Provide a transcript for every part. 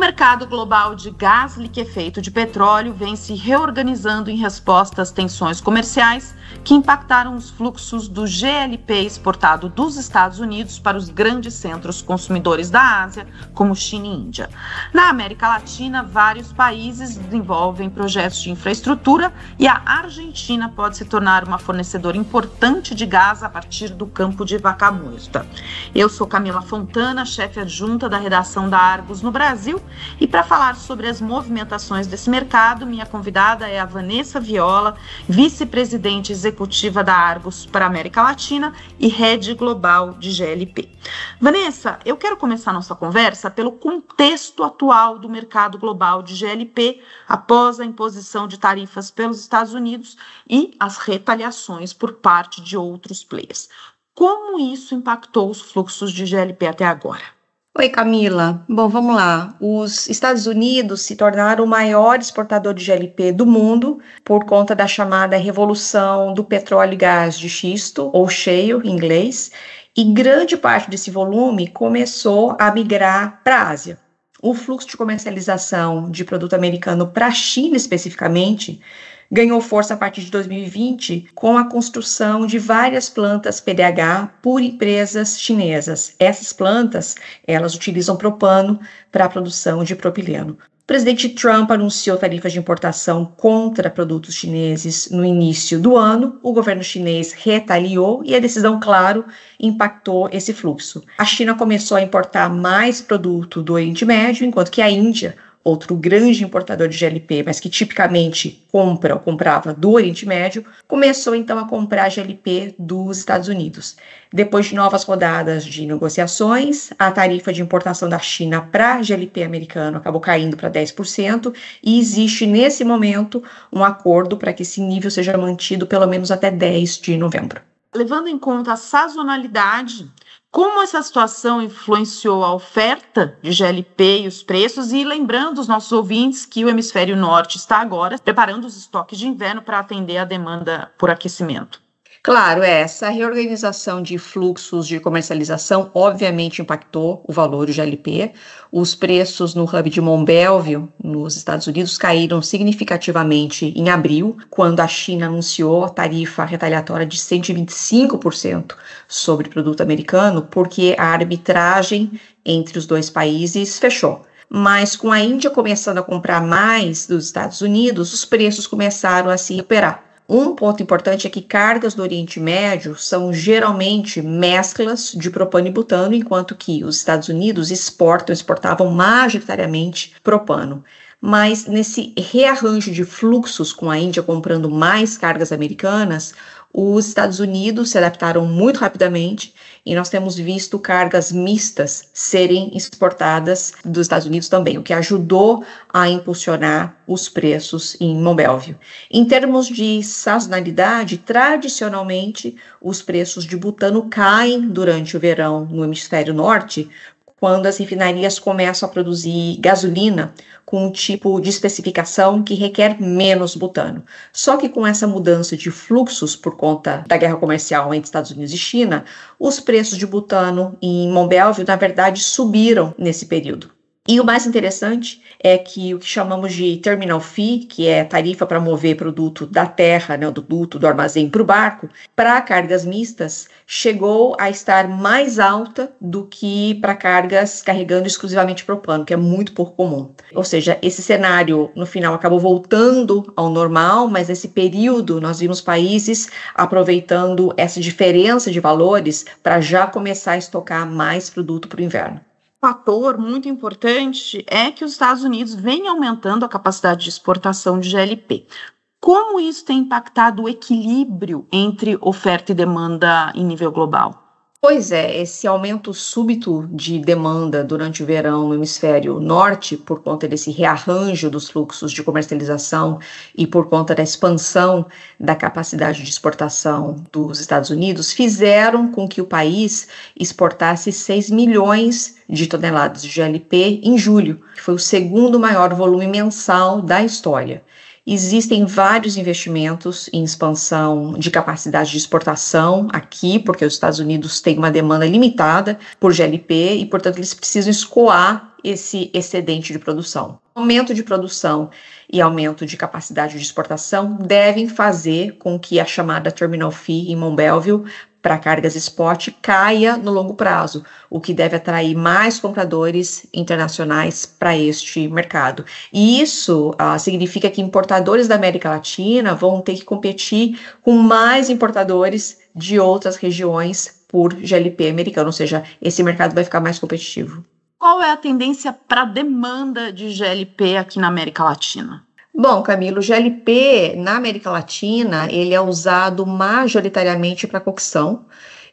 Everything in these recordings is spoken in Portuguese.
O mercado global de gás liquefeito de petróleo vem se reorganizando em resposta às tensões comerciais que impactaram os fluxos do GLP exportado dos Estados Unidos para os grandes centros consumidores da Ásia, como China e Índia. Na América Latina, vários países desenvolvem projetos de infraestrutura e a Argentina pode se tornar uma fornecedora importante de gás a partir do campo de Vaca Muerta. Eu sou Camila Fontana, chefe adjunta da redação da Argus no Brasil, e para falar sobre as movimentações desse mercado, minha convidada é a Vanessa Viola, vice-presidente executiva da Argus para a América Latina e head global de GLP. Vanessa, eu quero começar nossa conversa pelo contexto atual do mercado global de GLP após a imposição de tarifas pelos Estados Unidos e as retaliações por parte de outros players. Como isso impactou os fluxos de GLP até agora? Oi, Camila. Bom, vamos lá. Os Estados Unidos se tornaram o maior exportador de GLP do mundo por conta da chamada revolução do petróleo e gás de xisto, ou shale em inglês, e grande parte desse volume começou a migrar para a Ásia. O fluxo de comercialização de produto americano para a China, especificamente, ganhou força a partir de 2020 com a construção de várias plantas PDH por empresas chinesas. Essas plantas, elas utilizam propano para a produção de propileno. O presidente Trump anunciou tarifas de importação contra produtos chineses no início do ano. O governo chinês retaliou e a decisão, claro, impactou esse fluxo. A China começou a importar mais produto do Oriente Médio, enquanto que a Índia, outro grande importador de GLP, mas que tipicamente compra ou comprava do Oriente Médio, começou então a comprar GLP dos Estados Unidos. Depois de novas rodadas de negociações, a tarifa de importação da China para GLP americano acabou caindo para 10% e existe nesse momento um acordo para que esse nível seja mantido pelo menos até 10 de novembro. Levando em conta a sazonalidade, como essa situação influenciou a oferta de GLP e os preços? E lembrando os nossos ouvintes que o hemisfério norte está agora preparando os estoques de inverno para atender a demanda por aquecimento. Claro, essa reorganização de fluxos de comercialização obviamente impactou o valor do GLP. Os preços no hub de Mont Belvieu, nos Estados Unidos, caíram significativamente em abril, quando a China anunciou a tarifa retaliatória de 125% sobre produto americano, porque a arbitragem entre os dois países fechou. Mas com a Índia começando a comprar mais dos Estados Unidos, os preços começaram a se recuperar. Um ponto importante é que cargas do Oriente Médio são geralmente mesclas de propano e butano, enquanto que os Estados Unidos exportavam majoritariamente propano. Mas nesse rearranjo de fluxos com a Índia comprando mais cargas americanas, os Estados Unidos se adaptaram muito rapidamente e nós temos visto cargas mistas serem exportadas dos Estados Unidos também, o que ajudou a impulsionar os preços em Mont Belvieu. Em termos de sazonalidade, tradicionalmente, os preços de butano caem durante o verão no hemisfério norte, quando as refinarias começam a produzir gasolina com um tipo de especificação que requer menos butano. Só que com essa mudança de fluxos por conta da guerra comercial entre Estados Unidos e China, os preços de butano em Mont Belvieu, na verdade, subiram nesse período. E o mais interessante é que o que chamamos de terminal fee, que é tarifa para mover produto da terra, né, do duto, do armazém para o barco, para cargas mistas, chegou a estar mais alta do que para cargas carregando exclusivamente propano, que é muito pouco comum. Ou seja, esse cenário no final acabou voltando ao normal, mas nesse período nós vimos países aproveitando essa diferença de valores para já começar a estocar mais produto para o inverno. Um fator muito importante é que os Estados Unidos vêm aumentando a capacidade de exportação de GLP. Como isso tem impactado o equilíbrio entre oferta e demanda em nível global? Pois é, esse aumento súbito de demanda durante o verão no hemisfério norte, por conta desse rearranjo dos fluxos de comercialização e por conta da expansão da capacidade de exportação dos Estados Unidos, fizeram com que o país exportasse 6 milhões de toneladas de GLP em julho, que foi o segundo maior volume mensal da história. Existem vários investimentos em expansão de capacidade de exportação aqui, porque os Estados Unidos têm uma demanda limitada por GLP e, portanto, eles precisam escoar esse excedente de produção. Aumento de produção e aumento de capacidade de exportação devem fazer com que a chamada Terminal Fee em Mont Belvieu para cargas spot caia no longo prazo, o que deve atrair mais compradores internacionais para este mercado. E isso significa que importadores da América Latina vão ter que competir com mais importadores de outras regiões por GLP americano, ou seja, esse mercado vai ficar mais competitivo. Qual é a tendência para a demanda de GLP aqui na América Latina? Bom, Camilo, o GLP na América Latina, ele é usado majoritariamente para cocção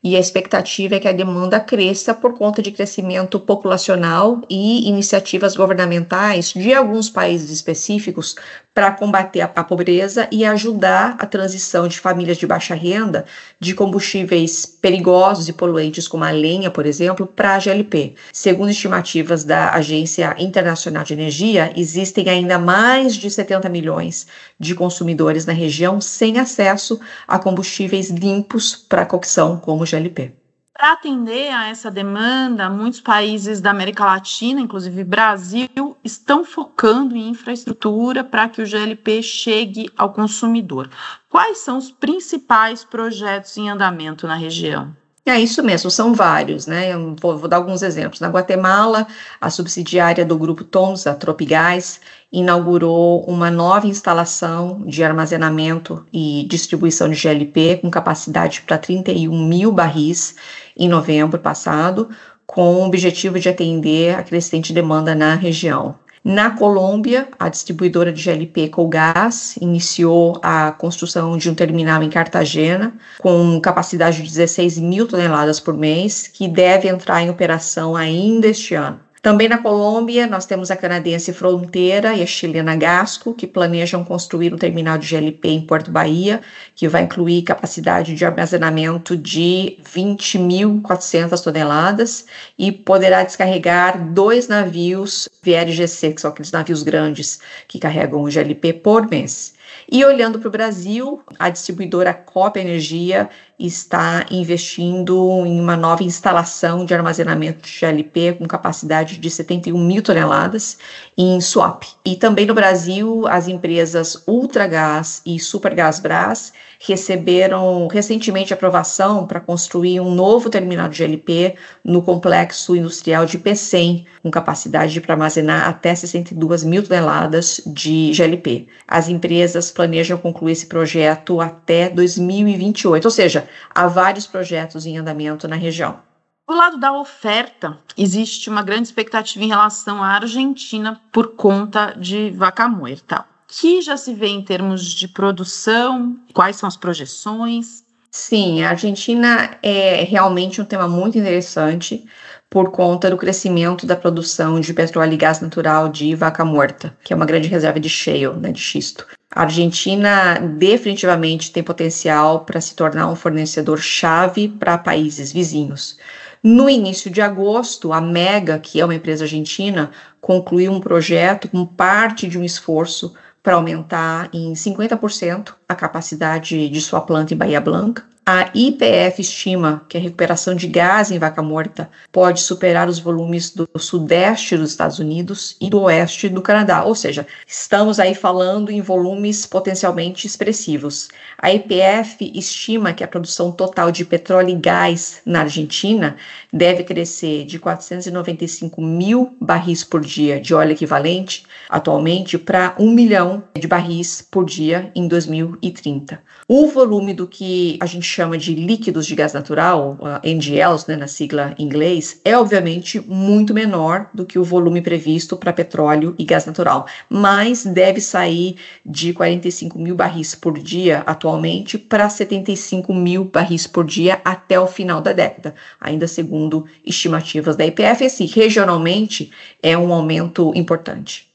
e a expectativa é que a demanda cresça por conta de crescimento populacional e iniciativas governamentais de alguns países específicos para combater a pobreza e ajudar a transição de famílias de baixa renda de combustíveis perigosos e poluentes como a lenha, por exemplo, para a GLP. Segundo estimativas da Agência Internacional de Energia, existem ainda mais de 70 milhões de consumidores na região sem acesso a combustíveis limpos para cocção como o GLP. Para atender a essa demanda, muitos países da América Latina, inclusive Brasil, estão focando em infraestrutura para que o GLP chegue ao consumidor. Quais são os principais projetos em andamento na região? É isso mesmo, são vários, né? Eu vou dar alguns exemplos. Na Guatemala, a subsidiária do grupo TONSA, Tropigás, inaugurou uma nova instalação de armazenamento e distribuição de GLP com capacidade para 31 mil barris em novembro passado, com o objetivo de atender a crescente demanda na região. Na Colômbia, a distribuidora de GLP Colgas iniciou a construção de um terminal em Cartagena, com capacidade de 16 mil toneladas por mês, que deve entrar em operação ainda este ano. Também na Colômbia, nós temos a canadense Fronteira e a chilena Gasco, que planejam construir um terminal de GLP em Porto Bahia, que vai incluir capacidade de armazenamento de 20.400 toneladas e poderá descarregar 2 navios VLGC, que são aqueles navios grandes que carregam o GLP por mês. E olhando para o Brasil, a distribuidora Copa Energia está investindo em uma nova instalação de armazenamento de GLP com capacidade de 71 mil toneladas em Suape. E também no Brasil, as empresas Ultragaz e Supergasbras receberam recentemente aprovação para construir um novo terminal de GLP no complexo industrial de Pecém, com capacidade para armazenar até 62 mil toneladas de GLP. As empresas planejam concluir esse projeto até 2028, ou seja, há vários projetos em andamento na região. Do lado da oferta, existe uma grande expectativa em relação à Argentina por conta de Vaca Muerta. O que já se vê em termos de produção? Quais são as projeções? Sim, a Argentina é realmente um tema muito interessante por conta do crescimento da produção de petróleo e gás natural de Vaca Muerta, que é uma grande reserva de shale, né, de xisto. A Argentina definitivamente tem potencial para se tornar um fornecedor-chave para países vizinhos. No início de agosto, a Mega, que é uma empresa argentina, concluiu um projeto como parte de um esforço para aumentar em 50% a capacidade de sua planta em Bahia Blanca. A YPF estima que a recuperação de gás em Vaca Muerta pode superar os volumes do sudeste dos Estados Unidos e do oeste do Canadá, ou seja, estamos aí falando em volumes potencialmente expressivos. A YPF estima que a produção total de petróleo e gás na Argentina deve crescer de 495 mil barris por dia de óleo equivalente atualmente para 1 milhão de barris por dia em 2030. O volume do que a gente chama de líquidos de gás natural, NGLs, né, na sigla em inglês, é obviamente muito menor do que o volume previsto para petróleo e gás natural, mas deve sair de 45 mil barris por dia atualmente para 75 mil barris por dia até o final da década, ainda segundo estimativas da YPF, e assim, regionalmente é um aumento importante.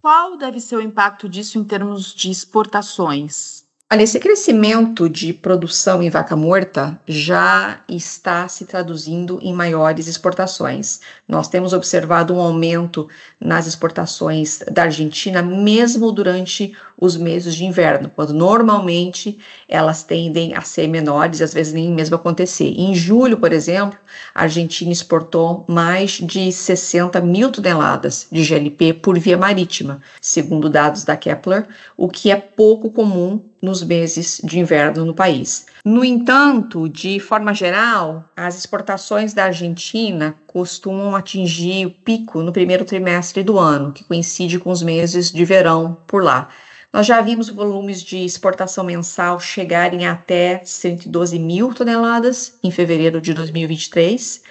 Qual deve ser o impacto disso em termos de exportações? Olha, esse crescimento de produção em vaca morta já está se traduzindo em maiores exportações. Nós temos observado um aumento nas exportações da Argentina, mesmo durante os meses de inverno, quando normalmente elas tendem a ser menores e às vezes nem mesmo acontecer. Em julho, por exemplo, a Argentina exportou mais de 60 mil toneladas de GLP por via marítima, segundo dados da Kepler, o que é pouco comum nos meses de inverno no país. No entanto, de forma geral, as exportações da Argentina costumam atingir o pico no primeiro trimestre do ano, que coincide com os meses de verão por lá. Nós já vimos volumes de exportação mensal chegarem até 112 mil toneladas em fevereiro de 2023,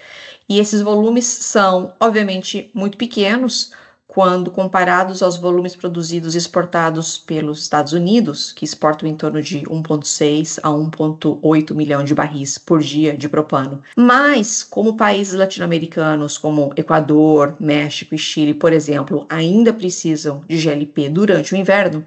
e esses volumes são, obviamente, muito pequenos, quando comparados aos volumes produzidos e exportados pelos Estados Unidos, que exportam em torno de 1,6 a 1,8 milhão de barris por dia de propano. Mas, como países latino-americanos como Equador, México e Chile, por exemplo, ainda precisam de GLP durante o inverno,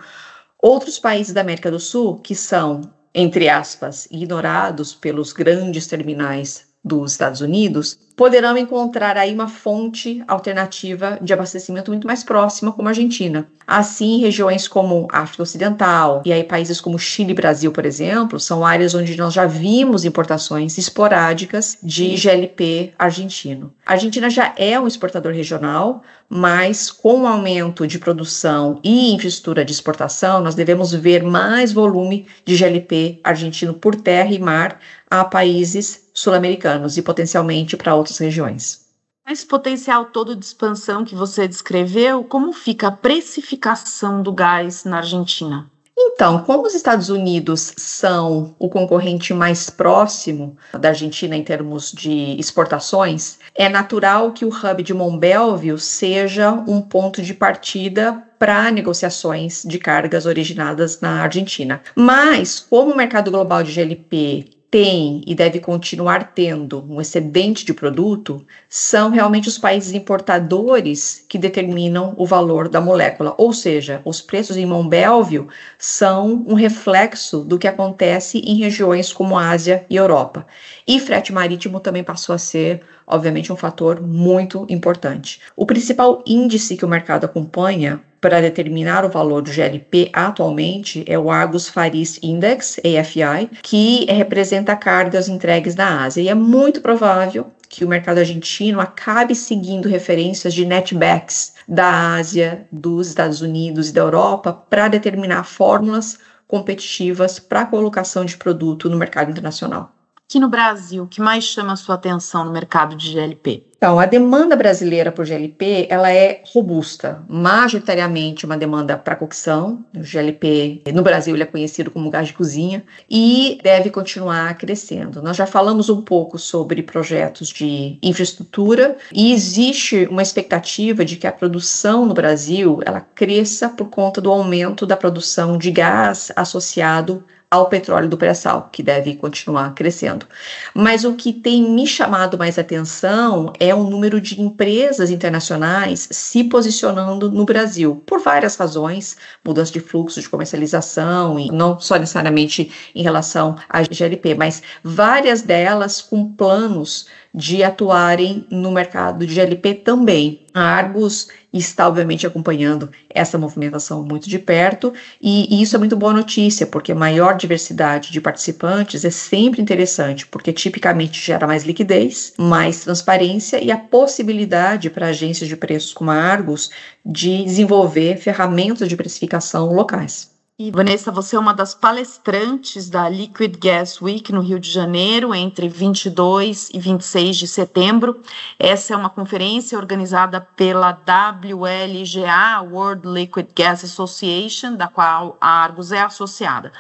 outros países da América do Sul, que são, entre aspas, ignorados pelos grandes terminais dos Estados Unidos, poderão encontrar aí uma fonte alternativa de abastecimento muito mais próxima, como a Argentina. Assim, regiões como África Ocidental e aí países como Chile e Brasil, por exemplo, são áreas onde nós já vimos importações esporádicas de GLP argentino. A Argentina já é um exportador regional, mas com o aumento de produção e infraestrutura de exportação, nós devemos ver mais volume de GLP argentino por terra e mar a países sul-americanos e potencialmente para outras regiões. Esse potencial todo de expansão que você descreveu, como fica a precificação do gás na Argentina? Então, como os Estados Unidos são o concorrente mais próximo da Argentina em termos de exportações, é natural que o hub de Mont Belvieu seja um ponto de partida para negociações de cargas originadas na Argentina. Mas, como o mercado global de GLP tem e deve continuar tendo um excedente de produto, são realmente os países importadores que determinam o valor da molécula, ou seja, os preços em Mont Belvieu são um reflexo do que acontece em regiões como Ásia e Europa. E frete marítimo também passou a ser, obviamente, um fator muito importante. O principal índice que o mercado acompanha para determinar o valor do GLP atualmente é o Argus Far East Index, AFI, que representa cargas entregues na Ásia. E é muito provável que o mercado argentino acabe seguindo referências de netbacks da Ásia, dos Estados Unidos e da Europa para determinar fórmulas competitivas para a colocação de produto no mercado internacional. Aqui no Brasil, o que mais chama a sua atenção no mercado de GLP? Então, a demanda brasileira por GLP, ela é robusta, majoritariamente uma demanda para cocção. O GLP, no Brasil, ele é conhecido como gás de cozinha e deve continuar crescendo. Nós já falamos um pouco sobre projetos de infraestrutura e existe uma expectativa de que a produção no Brasil, ela cresça por conta do aumento da produção de gás associado ao petróleo do pré-sal, que deve continuar crescendo. Mas o que tem me chamado mais atenção é o número de empresas internacionais se posicionando no Brasil, por várias razões, mudança de fluxo de comercialização, e não só necessariamente em relação à GLP, mas várias delas com planos de atuarem no mercado de GLP também. A Argus está, obviamente, acompanhando essa movimentação muito de perto, e isso é muito boa notícia, porque maior diversidade de participantes é sempre interessante, porque tipicamente gera mais liquidez, mais transparência e a possibilidade para agências de preços como a Argus de desenvolver ferramentas de precificação locais. E, Vanessa, você é uma das palestrantes da Liquid Gas Week no Rio de Janeiro, entre 22 e 26 de setembro. Essa é uma conferência organizada pela WLGA, World Liquid Gas Association, da qual a Argus é associada.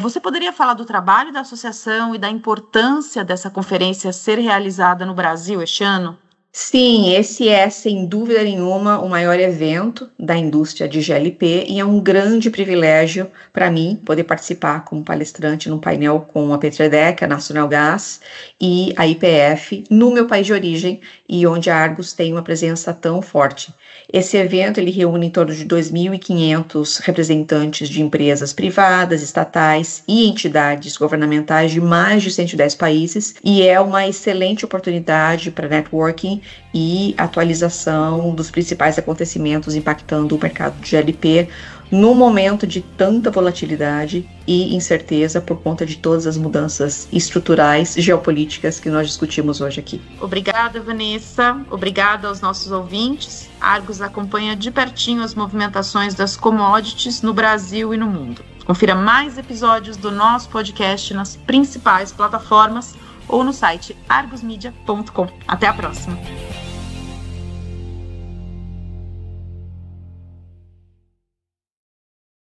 Você poderia falar do trabalho da associação e da importância dessa conferência ser realizada no Brasil este ano? Sim, esse é, sem dúvida nenhuma, o maior evento da indústria de GLP e é um grande privilégio para mim poder participar como palestrante num painel com a Petredec, a Nacional Gas e a YPF no meu país de origem e onde a Argos tem uma presença tão forte. Esse evento ele reúne em torno de 2.500 representantes de empresas privadas, estatais e entidades governamentais de mais de 110 países e é uma excelente oportunidade para networking e atualização dos principais acontecimentos impactando o mercado de GLP no momento de tanta volatilidade e incerteza por conta de todas as mudanças estruturais, geopolíticas que nós discutimos hoje aqui. Obrigada, Vanessa. Obrigada aos nossos ouvintes. Argos acompanha de pertinho as movimentações das commodities no Brasil e no mundo. Confira mais episódios do nosso podcast nas principais plataformas ou no site argosmedia.com. Até a próxima!